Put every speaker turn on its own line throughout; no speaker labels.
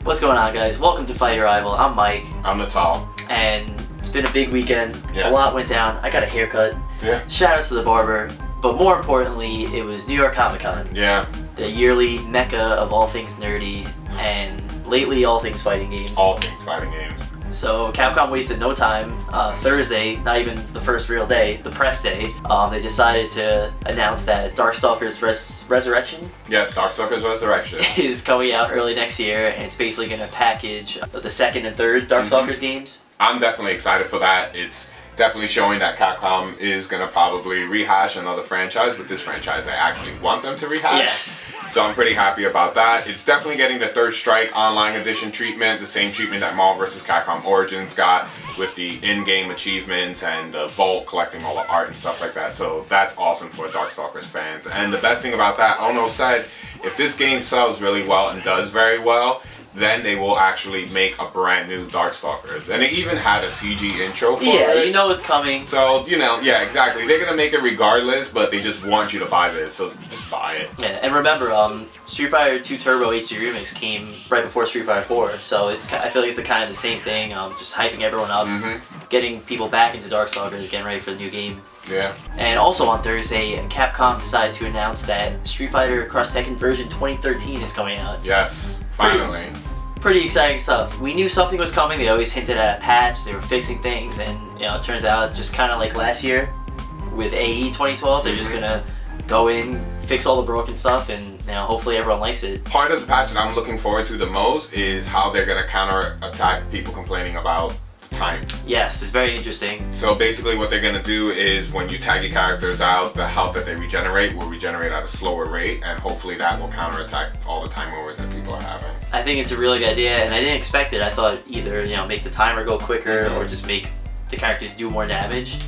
What's going on, guys? Welcome to Fight Your Rival. I'm Mike.
I'm Natal.
And it's been a big weekend.
Yeah.
A lot went down. I got a haircut.
Yeah.
Shout outs to the barber. But more importantly, it was New York Comic Con.
Yeah.
The yearly mecca of all things nerdy, and lately all things fighting games.
All things fighting games.
So Capcom wasted no time. Thursday, not even the first real day, the press day, they decided to announce that Darkstalkers Resurrection.
Yes, Darkstalkers Resurrection
is coming out early next year, and it's basically going to package the second and third Darkstalkers games. I'm
definitely excited for that. It's definitely showing that Capcom is going to probably rehash another franchise, but this franchise I actually want them to rehash.
Yes.
So I'm pretty happy about that. It's definitely getting the Third Strike Online Edition treatment, the same treatment that Marvel vs. Capcom Origins got with the in-game achievements and the vault collecting all the art and stuff like that. So that's awesome for Darkstalkers fans. And the best thing about that, Ono said, if this game sells really well and does very well, then they will actually make a brand new Darkstalkers. And it even had a CG intro for it.
Yeah, you know it's coming.
So, you know, yeah, exactly. They're going to make it regardless, but they just want you to buy this, so just buy it.
Yeah, and remember, Street Fighter 2 Turbo HD Remix came right before Street Fighter 4, so it's, I feel like it's kind of the same thing, just hyping everyone up, getting people back into Darkstalkers, getting ready for the new game.
Yeah.
And also on Thursday, Capcom decided to announce that Street Fighter Cross Tekken version 2013 is coming out.
Yes, finally.
Pretty exciting stuff. We knew something was coming. They always hinted at a patch. They were fixing things, and you know, it turns out just kind of like last year with AE 2012, they're just gonna go in, fix all the broken stuff, and you know, hopefully everyone likes it. Part
of the patch that I'm looking forward to the most is how they're gonna counter-attack people complaining about time.
Yes, it's very interesting.
So basically what they're going to do is when you tag your characters out, the health that they regenerate will regenerate at a slower rate, and hopefully that will counterattack all the time overs that people are having.
I think it's a really good idea, and I didn't expect it. I thought either, you know, make the timer go quicker or just make the characters do more damage.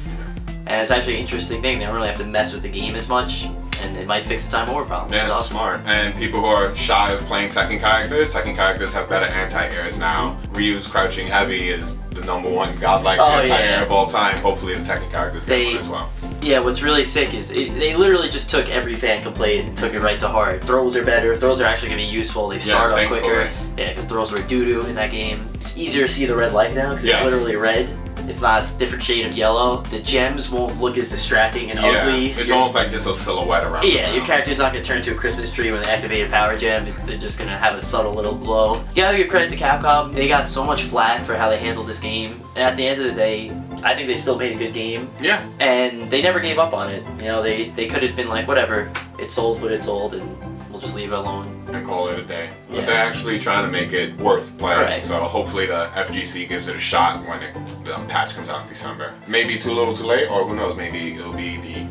And it's actually an interesting thing. They don't really have to mess with the game as much, and it might fix the time over problem.
Yeah, it's awesome. Smart. And people who are shy of playing Tekken characters have better anti-airs now. Ryu's crouching heavy is the #1 godlike anti-air of all time. Hopefully the Tekken characters get one as well.
Yeah, what's really sick is they literally just took every fan complaint and took it right to heart. Throws are better. Throws are actually going to be useful. They start up quicker. Yeah, because throws were doo-doo in that game. It's easier to see the red light now because it's literally red. It's not a different shade of yellow. The gems won't look as distracting and ugly.
It's almost like just a silhouette around.
Yeah, your character's not going to turn into a Christmas tree when they activate a power gem. They're just going to have a subtle little glow. You gotta give credit to Capcom. They got so much flack for how they handled this game. And at the end of the day, I think they still made a good game.
Yeah.
And they never gave up on it. You know, they could have been like, whatever, it sold what it sold, and we'll just leave it alone.
And call it a day. But they're actually trying to make it worth playing.
Right.
So hopefully the FGC gives it a shot when the patch comes out in December. Maybe too little too late, or who knows, maybe it'll be the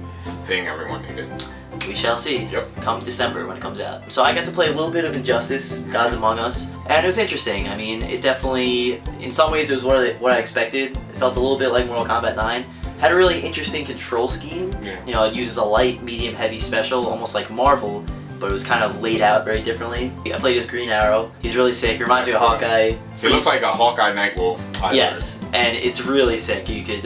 thing everyone needed.
We shall see.
Yep.
Come December when it comes out. So I got to play a little bit of Injustice, Gods Among Us, and it was interesting. I mean, it definitely, in some ways it was what I expected. It felt a little bit like Mortal Kombat 9. Had a really interesting control scheme.
Yeah.
You know, it uses a light, medium, heavy special, almost like Marvel, but it was kind of laid out very differently. I played as Green Arrow. He's really sick. He reminds me of Hawkeye.
He looks like a Hawkeye Nightwolf.
Yes, and it's really sick. You could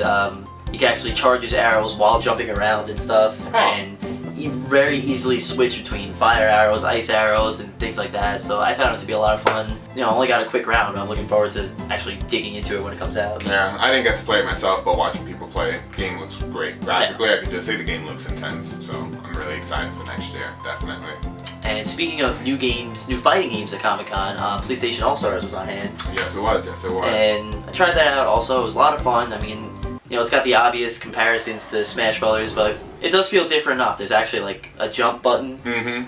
actually charge his arrows while jumping around and stuff, and you very easily switch between fire arrows, ice arrows, and things like that. So I found it to be a lot of fun. You know, I only got a quick round, but I'm looking forward to actually digging into it when it comes out.
Yeah, I didn't get to play it myself, but watching people play, the game looks great. Graphically, I can just say the game looks intense. So I'm really excited for next year, definitely.
And speaking of new games, new fighting games at Comic-Con, PlayStation All Stars was on hand.
Yes, it was. Yes, it was.
And I tried that out also. It was a lot of fun. I mean, you know, it's got the obvious comparisons to Smash Brothers, but it does feel different enough. There's actually like a jump button.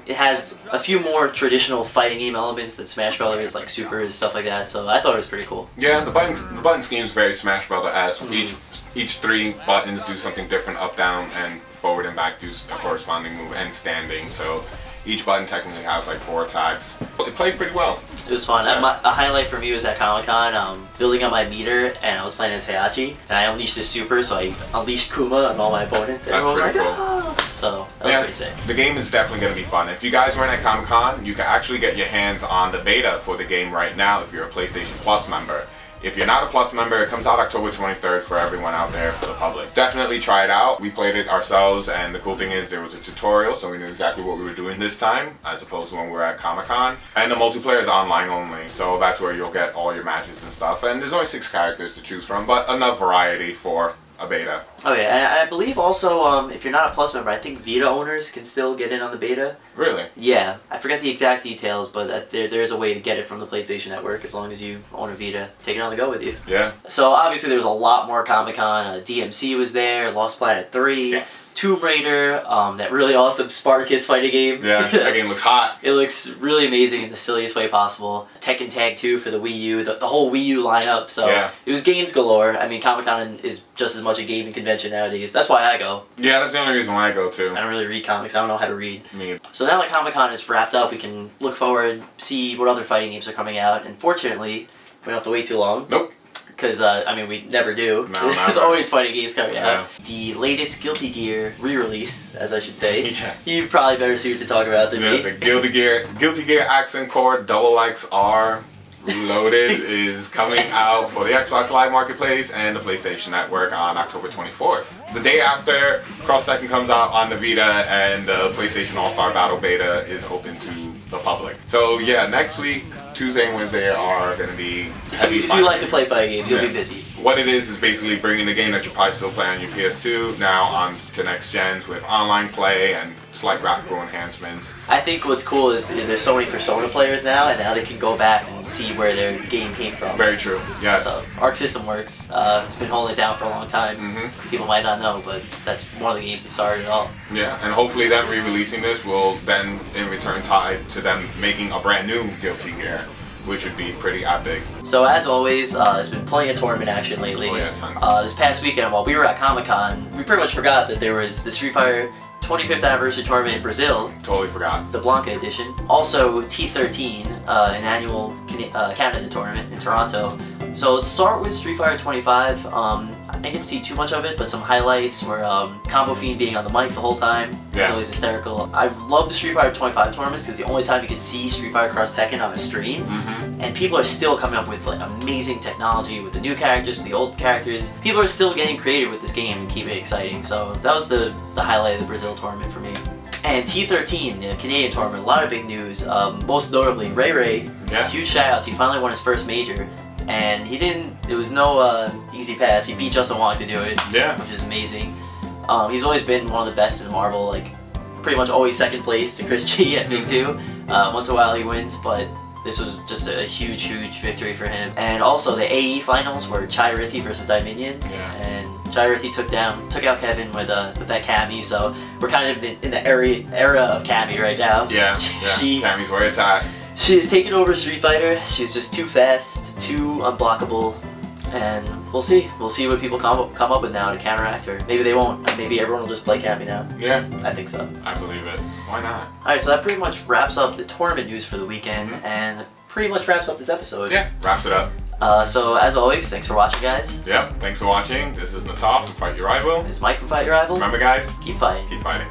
It has a few more traditional fighting game elements than Smash Brothers, like supers, stuff like that. So I thought it was pretty cool.
Yeah, the button scheme is very Smash Brothers-esque. Each 3 buttons do something different. Up, down, and forward and back do a corresponding move, and standing. So each button technically has like 4 attacks. It played pretty well. It
was fun. A highlight for me was at Comic-Con, building up my meter, and I was playing as Heihachi, and I unleashed his super, so I unleashed Kuma on all my opponents. And everyone was like, "Ah!" So that was pretty sick.
The game is definitely going to be fun. If you guys weren't at Comic-Con, you can actually get your hands on the beta for the game right now if you're a PlayStation Plus member. If you're not a Plus member, it comes out October 23rd for everyone out there, for the public. Definitely try it out. We played it ourselves, and the cool thing is there was a tutorial, so we knew exactly what we were doing this time, as opposed to when we were at Comic-Con. And the multiplayer is online only, so that's where you'll get all your matches and stuff. And there's only 6 characters to choose from, but enough variety for a beta.
Oh yeah, and I believe also if you're not a Plus member, I think Vita owners can still get in on the beta.
Really?
Yeah, I forget the exact details, but there's a way to get it from the PlayStation Network as long as you own a Vita. Take it on the go with you.
Yeah.
So obviously there was a lot more Comic-Con. DMC was there, Lost Planet 3,
yes.
Tomb Raider, that really awesome Spartacus fighting game.
Yeah, that game looks hot.
It looks really amazing in the silliest way possible. Tekken Tag 2 for the Wii U, the whole Wii U lineup. So
yeah.
It was games galore. I mean, Comic-Con is just as much a gaming convention nowadays. That's why I go.
Yeah, that's the only reason why I go too.
I don't really read comics. I don't know how to read.
Me either.
So now that Comic-Con is wrapped up, we can look forward, see what other fighting games are coming out. And fortunately, we don't have to wait too long.
Nope.
Because, I mean, we never do.
No,
There's always fighting games coming out.
Yeah.
The latest Guilty Gear re-release, as I should say.
Yeah.
You've probably better suited to talk about than me.
The Guilty Gear Accent Core XXR Reloaded is coming out for the Xbox Live Marketplace and the PlayStation Network on October 24th. The day after, Cross Tekken comes out on the Vita, and the PlayStation All-Star Battle Beta is open to the public. So yeah, next week, Tuesday and Wednesday are going to be heavy.
If you like to play fighting games, you'll
yeah.
be busy.
What it is basically bringing the game that you probably still play on your PS2 now on to next gens with online play and slight graphical enhancements.
I think what's cool is there's so many Persona players now, and now they can go back and see where their game came from.
Very true, yes.
So, Arc System Works. It's been holding it down for a long time.
Mm-hmm.
People might not know, but that's one of the games that started it all.
Yeah, and hopefully them re-releasing this will then in return tie to them making a brand new Guilty Gear, which would be pretty epic.
So as always, there's been plenty of tournament action lately.
Oh, yeah,
this past weekend, while we were at Comic-Con, we pretty much forgot that there was the Street Fighter 25th anniversary tournament in Brazil.
Totally forgot.
The Blanca edition. Also T13, an annual Canada tournament in Toronto. So let's start with Street Fighter 25. I didn't see too much of it, but some highlights were Combo Fiend being on the mic the whole time.
Yeah.
It's always hysterical. I love the Street Fighter 25 tournaments because it's the only time you can see Street Fighter Cross Tekken on a stream.
Mm-hmm.
And people are still coming up with like amazing technology with the new characters, with the old characters. People are still getting creative with this game and keeping it exciting. So that was the highlight of the Brazil tournament for me. And T13, the Canadian tournament, a lot of big news. Most notably, Ray,
yeah.
Huge shoutouts. He finally won his first major. And he didn't, it was no easy pass. He beat Justin Wong to do it,
yeah.
which is amazing. He's always been one of the best in Marvel, like pretty much always second place to Chris G at Big 2. Once in a while he wins, but this was just a huge, huge victory for him. And also the AE finals were Chai Rithi versus Dominion.
Yeah.
And Chai Rithi took out Kevin with that Cammy, so we're kind of in the era of Cammy right now.
Yeah, Cammy's where it's at.
She has taken over Street Fighter. She's just too fast, too unblockable, and we'll see. We'll see what people come up with now to counteract her. Maybe they won't. Maybe everyone will just play Cammy now.
Yeah.
I think so.
I believe it. Why not?
Alright, so that pretty much wraps up the tournament news for the weekend, and that pretty much wraps up this episode.
Yeah, wraps it up.
So as always, thanks for watching, guys.
Yeah, thanks for watching. This is Nataf from Fight Your Rival.
This is Mike from Fight Your Rival.
Remember, guys,
keep fighting.
Keep fighting.